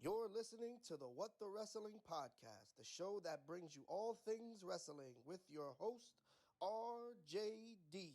You're listening to the What the Wrestling Podcast, the show that brings you all things wrestling with your host, RJD.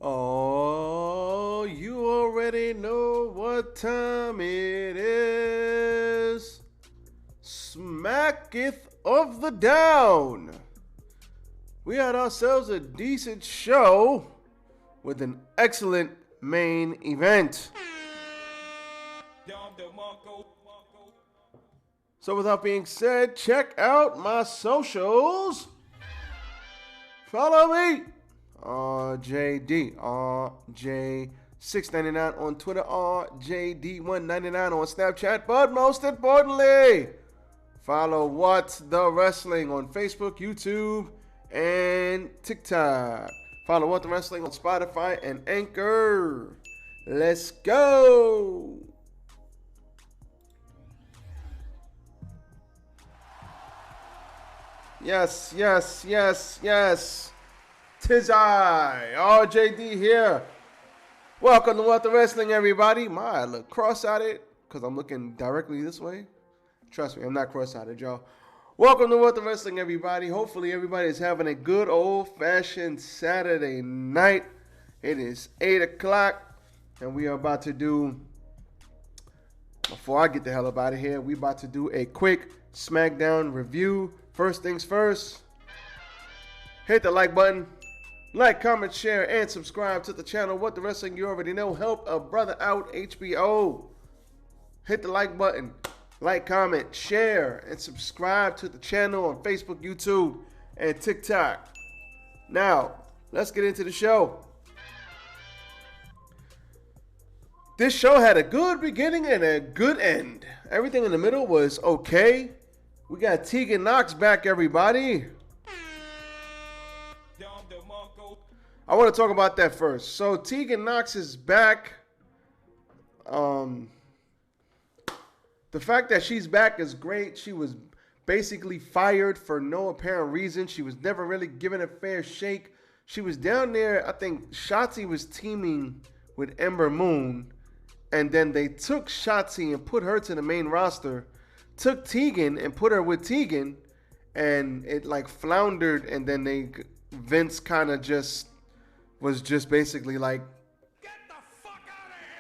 Oh, you already know what time it is. Smacketh of the Down. We had ourselves a decent show with an excellent main event. So without being said, check out my socials. Follow me. RJD, RJ699 on Twitter, RJD199 on Snapchat, but most importantly, follow What's the Wrestling on Facebook, YouTube, and TikTok. Follow What the Wrestling on Spotify and Anchor. Let's go! Yes. 'Tis I, RJD here. Welcome to What the Wrestling, everybody. I look cross-eyed because I'm looking directly this way. Trust me, I'm not cross-eyed, y'all. Welcome to What the Wrestling, everybody. Hopefully, everybody is having a good old-fashioned Saturday night. It is 8 o'clock, and we are about to do, before I get the hell up out of here, we about to do a quick SmackDown review. First things first, hit the like button. Like, comment, share, and subscribe to the channel. What the Wrestling, you already know. Help a brother out, HBO. Hit the like button. Like, comment, share, and subscribe to the channel on Facebook, YouTube, and TikTok. Now, let's get into the show. This show had a good beginning and a good end. Everything in the middle was okay. We got Tegan Knox back, everybody. I want to talk about that first. So Tegan Knox is back. The fact that she's back is great. She was basically fired for no apparent reason. She was never really given a fair shake. She was down there. I think Shotzi was teaming with Ember Moon. And then they took Shotzi and put her to the main roster. Took Tegan and put her with Tegan. And it like floundered. And then Vince kind of was just basically like, get the fuck out of here.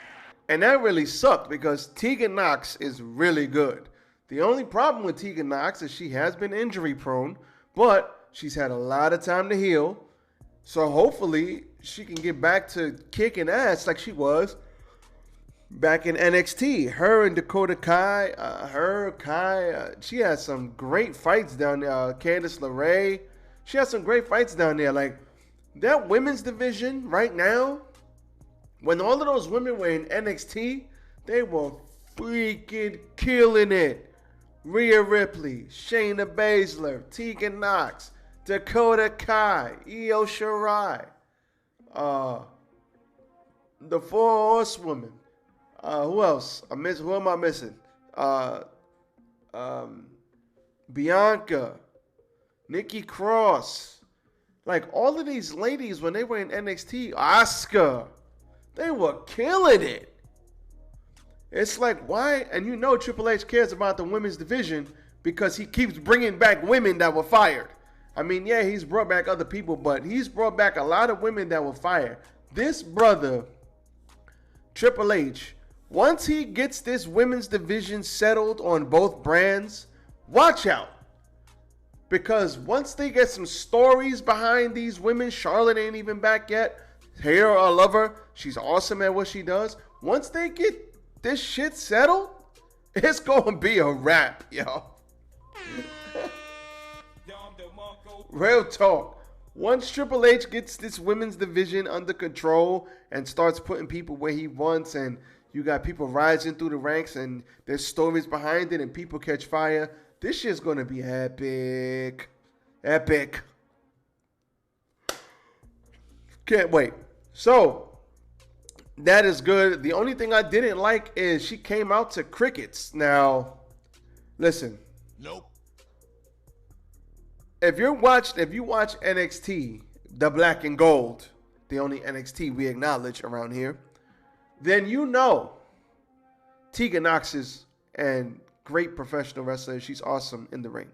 And that really sucked because Tegan Knox is really good. The only problem with Tegan Knox is she has been injury prone, but she's had a lot of time to heal. So hopefully she can get back to kicking ass like she was back in NXT. Her and Dakota Kai, she has some great fights down there. Candice LeRae, she has some great fights down there. Like, that women's division right now, when all of those women were in NXT, they were freaking killing it. Rhea Ripley, Shayna Baszler, Tegan Knox, Dakota Kai, Io Shirai, the Four Horsewomen. Who else? Who am I missing? Bianca, Nikki Cross. Like, all of these ladies, when they were in NXT, Asuka, they were killing it. It's like, why? And you know Triple H cares about the women's division because he keeps bringing back women that were fired. I mean, yeah, he's brought back other people, but he's brought back a lot of women that were fired. This brother, Triple H, once he gets this women's division settled on both brands, watch out. Because once they get some stories behind these women, Charlotte ain't even back yet. Hate her or love her, she's awesome at what she does. Once they get this shit settled, it's gonna be a wrap, yo. Real talk. Once Triple H gets this women's division under control and starts putting people where he wants, and you got people rising through the ranks and there's stories behind it and people catch fire, this shit's gonna be epic. Epic. Can't wait. So, that is good. The only thing I didn't like is she came out to crickets. Now, listen. Nope. If you watch NXT, the black and gold, the only NXT we acknowledge around here, then you know Tegan Nox is a great professional wrestler. She's awesome in the ring.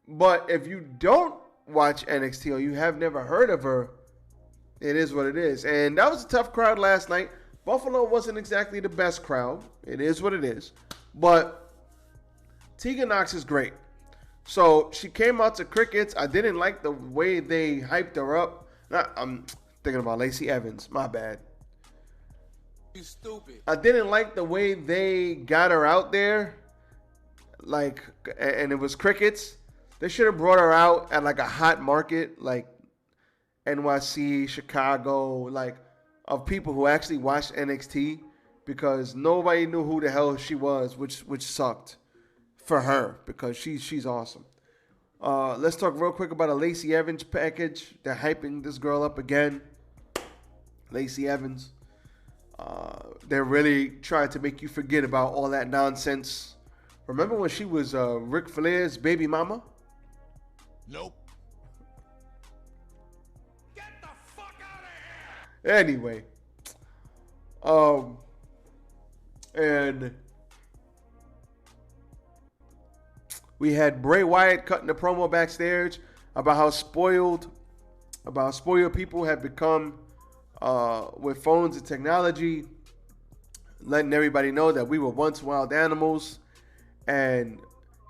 But if you don't watch NXT or you have never heard of her, it is what it is. And that was a tough crowd last night. Buffalo wasn't exactly the best crowd. It is what it is. But Tegan Nox is great. So she came out to crickets. I didn't like the way they hyped her up. I'm thinking about Lacey Evans. My bad. You stupid. I didn't like the way they got her out there. Like, and it was crickets. They should have brought her out at like a hot market, like NYC, Chicago, like of people who actually watched NXT, because nobody knew who the hell she was, which sucked for her because she's awesome. Let's talk real quick about a Lacey Evans package. They're hyping this girl up again. Lacey Evans. They're really trying to make you forget about all that nonsense. Remember when she was Ric Flair's baby mama? Nope. Get the fuck out of here! Anyway. And we had Bray Wyatt cutting the promo backstage about how spoiled people have become with phones and technology, letting everybody know that we were once wild animals. And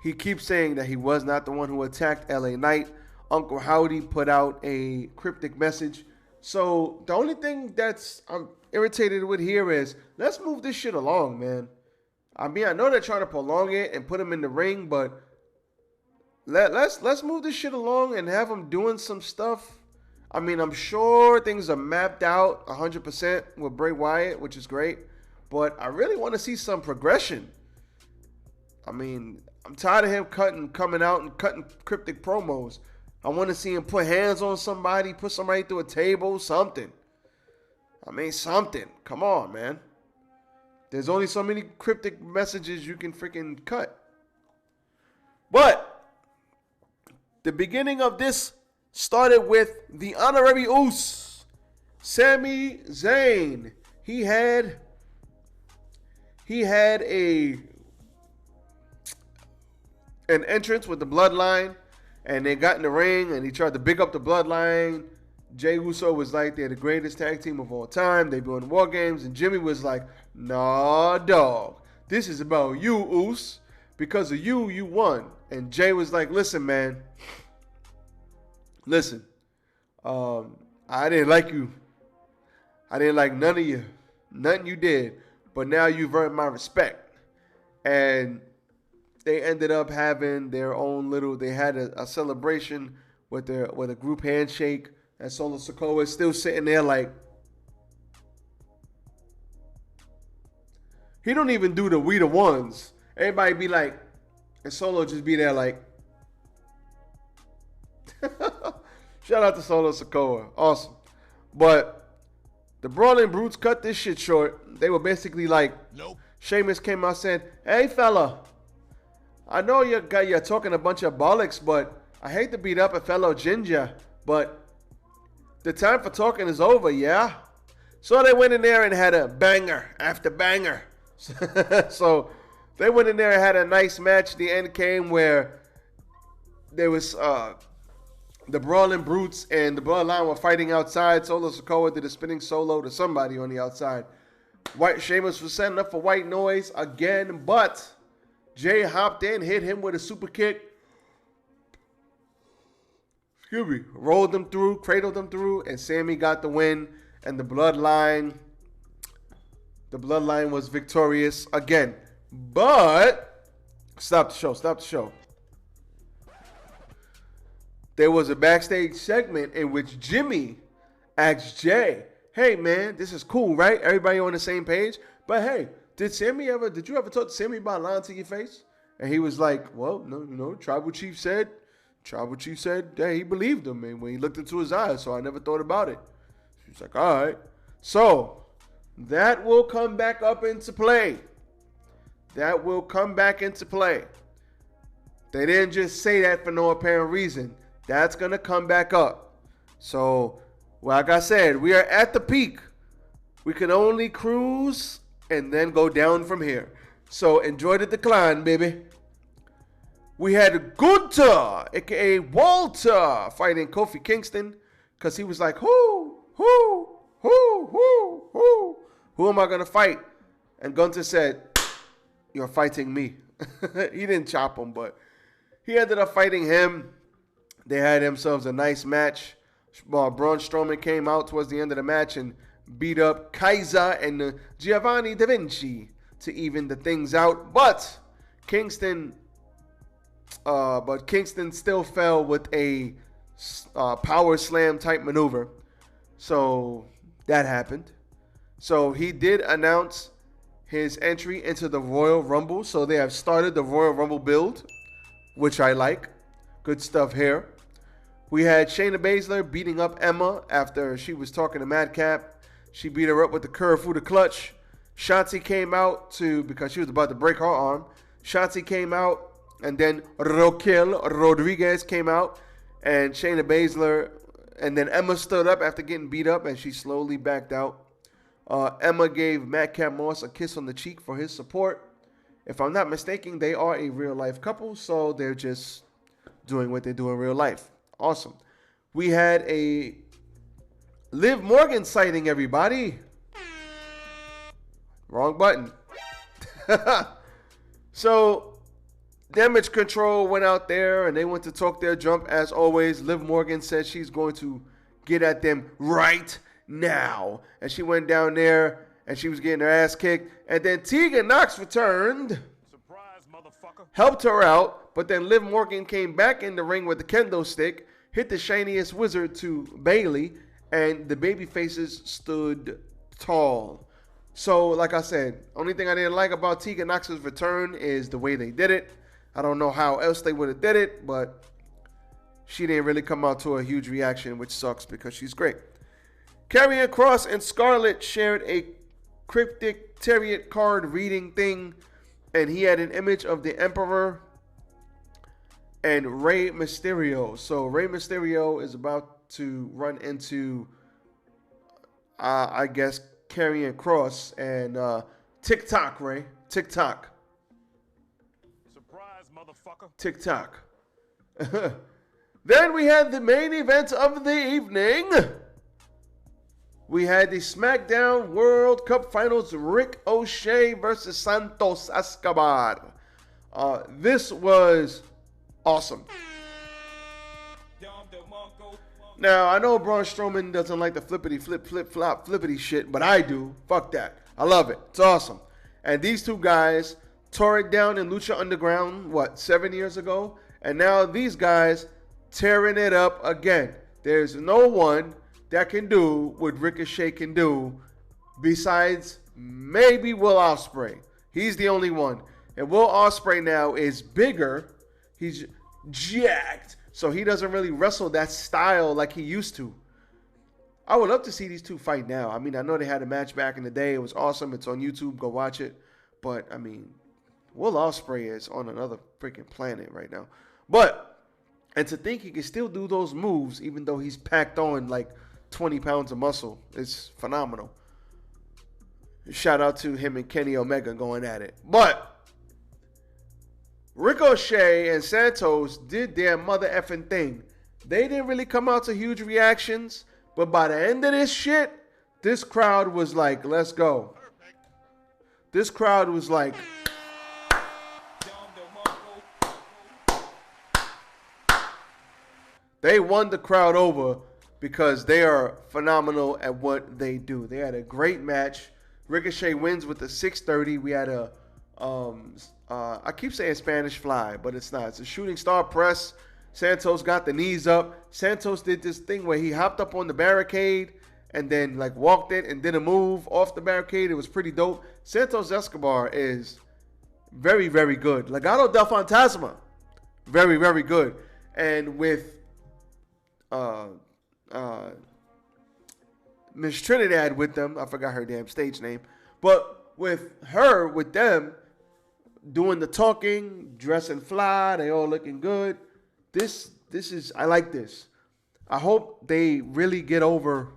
he keeps saying that he was not the one who attacked LA Knight. Uncle Howdy put out a cryptic message. So the only thing I'm irritated with here is, let's move this shit along, man. I mean, I know they're trying to prolong it and put him in the ring, but let's move this shit along and have him doing some stuff. I mean, I'm sure things are mapped out 100% with Bray Wyatt, which is great, but I really want to see some progression. I mean, I'm tired of him coming out and cutting cryptic promos. I want to see him put hands on somebody, put somebody through a table, something. I mean, something. Come on, man. There's only so many cryptic messages you can freaking cut. But the beginning of this started with the honorary Uso, Sami Zayn. He had an entrance with the Bloodline, and they got in the ring, and he tried to big up the Bloodline. Jey Uso was like, they're the greatest tag team of all time. They've been in War Games, and Jimmy was like, nah, dog. This is about you, Uso. Because of you, you won. And Jay was like, listen, man. Listen. I didn't like you. I didn't like none of you. Nothing you did. But now you've earned my respect. And they ended up having their own they had a celebration with a group handshake. And Solo Sikoa is still sitting there like, he don't even do the we the ones. Everybody be like, and Solo just be there like, shout out to Solo Sikoa. Awesome. But the Brawling Brutes cut this shit short. They were basically like, nope. Sheamus came out and said, hey fella, I know you're talking a bunch of bollocks, but I hate to beat up a fellow ginger, but the time for talking is over, yeah? So they went in there and had a banger after banger. So they went in there and had a nice match. The end came where there was the Brawling Brutes and the Bloodline were fighting outside. Solo Sikoa did a spinning solo to somebody on the outside. Sheamus was setting up for White Noise again, but Jay hopped in, hit him with a super kick. Excuse me. Rolled them through, cradled them through, and Sammy got the win. And the Bloodline was victorious again. But stop the show. There was a backstage segment in which Jimmy asked Jay, "Hey man, this is cool, right? Everybody on the same page? But hey, did you ever talk to Sammy about lying to your face?" And he was like, "Well, no, Tribal Chief said that he believed him, and when he looked into his eyes, so I never thought about it." He's like, "All right." So that will come back up into play. They didn't just say that for no apparent reason. That's going to come back up. So, like I said, we are at the peak. We can only cruise and then go down from here. So, enjoy the decline, baby. We had Gunther, a.k.a. Walter, fighting Kofi Kingston because he was like, who am I going to fight? And Gunther said, "You're fighting me." He didn't chop him, but he ended up fighting him. They had themselves a nice match. Braun Strowman came out towards the end of the match and beat up Kaiser and Giovanni Da Vinci to even the things out. But Kingston still fell with a power slam type maneuver. So that happened. So he did announce his entry into the Royal Rumble. So they have started the Royal Rumble build, which I like. Good stuff here. We had Shayna Baszler beating up Emma after she was talking to Madcap. She beat her up with the curve through the clutch. Shotzi came out because she was about to break her arm. Shotzi came out, and then Raquel Rodriguez came out, and Shayna Baszler, and then Emma stood up after getting beat up, and she slowly backed out. Emma gave Madcap Moss a kiss on the cheek for his support. If I'm not mistaken, they are a real-life couple, so they're just doing what they do in real life. Awesome. We had a Liv Morgan sighting, everybody. Wrong button. So, Damage Control went out there and they went to talk their jump as always. Liv Morgan said she's going to get at them right now. And she went down there and she was getting her ass kicked. And then Tegan Nox returned. Surprise, motherfucker. Helped her out. But then Liv Morgan came back in the ring with the kendo stick. Hit the shiniest wizard to Bayley. And the baby faces stood tall. So, like I said, only thing I didn't like about Tegan Nox's return is the way they did it. I don't know how else they would have did it, but she didn't really come out to a huge reaction, which sucks because she's great. Karrion Kross and Scarlett shared a cryptic tarot card reading thing, and he had an image of the Emperor and Rey Mysterio. So Rey Mysterio is about to run into, I guess, Karrion Kross and TikTok, Ray. TikTok. Surprise, motherfucker. TikTok. Then we had the main event of the evening. We had the SmackDown World Cup Finals, Ricochet versus Santos Escobar. This was awesome. Now, I know Braun Strowman doesn't like the flip-flop, flippity shit, but I do. Fuck that. I love it. It's awesome. And these two guys tore it down in Lucha Underground, 7 years ago? And now these guys tearing it up again. There's no one that can do what Ricochet can do besides maybe Will Ospreay. He's the only one. And Will Ospreay now is bigger. He's jacked. So he doesn't really wrestle that style like he used to. I would love to see these two fight now. I mean, I know they had a match back in the day. It was awesome. It's on YouTube. Go watch it. But, I mean, Will Ospreay is on another freaking planet right now. But, and to think he can still do those moves even though he's packed on like 20 pounds of muscle is phenomenal. Shout out to him and Kenny Omega going at it. But Ricochet and Santos did their mother effing thing. They didn't really come out to huge reactions, but by the end of this shit, this crowd was like, let's go. This crowd was like, they won the crowd over because they are phenomenal at what they do. They had a great match. Ricochet wins with the 630. We had a, I keep saying Spanish fly, but it's not. It's a shooting star press. Santos got the knees up. Santos did this thing where he hopped up on the barricade and then like walked it and did a move off the barricade. It was pretty dope. Santos Escobar is very, very good. Legado del Fantasma, very, very good. And with Miss Trinidad with them, I forgot her damn stage name, but with her, with them, doing the talking, dressing fly, they all looking good. This is, I like this. I hope they really get over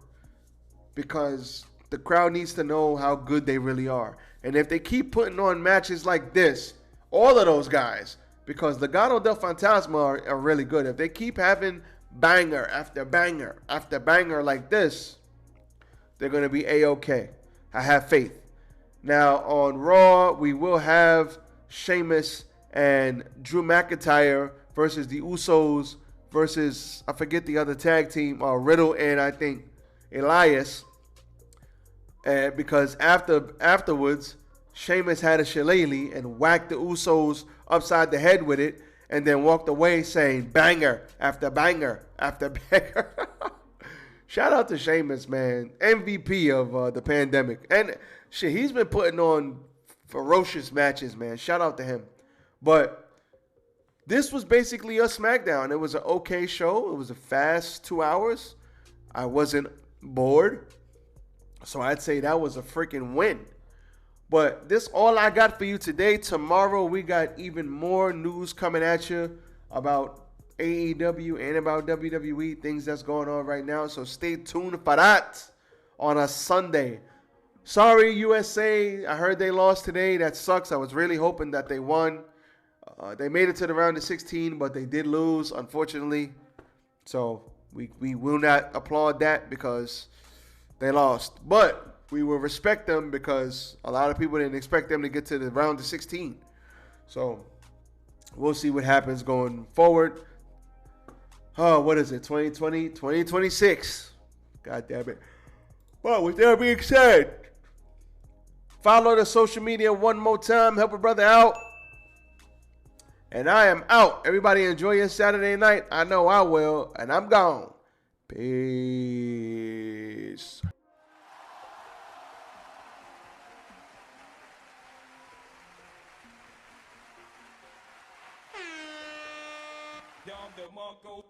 because the crowd needs to know how good they really are. And if they keep putting on matches like this, all of those guys, because Legado del Fantasma are really good. If they keep having banger after banger after banger like this, they're going to be A-okay. I have faith. Now, on Raw, we will have Sheamus and Drew McIntyre versus the Usos versus, I forget the other tag team, Riddle and I think Elias. Because afterwards, Sheamus had a shillelagh and whacked the Usos upside the head with it and then walked away saying banger after banger after banger. Shout out to Sheamus, man. MVP of the pandemic. And shit, he's been putting on ferocious matches, man. Shout out to him. But this was basically a SmackDown. It was an okay show. It was a fast 2 hours. I wasn't bored. So I'd say that was a freaking win. But this all I got for you today. Tomorrow we got even more news coming at you about AEW and about WWE, things that's going on right now. So stay tuned for that on a Sunday. Sorry, USA. I heard they lost today. That sucks. I was really hoping that they won. They made it to the round of 16, but they did lose, unfortunately. So we will not applaud that because they lost. But we will respect them because a lot of people didn't expect them to get to the round of 16. So we'll see what happens going forward. Oh, what is it? 2020, 2026. God damn it. Well, with that being said, follow the social media one more time. Help a brother out. And I am out. Everybody enjoy your Saturday night. I know I will. And I'm gone. Peace. Dom DeMarco.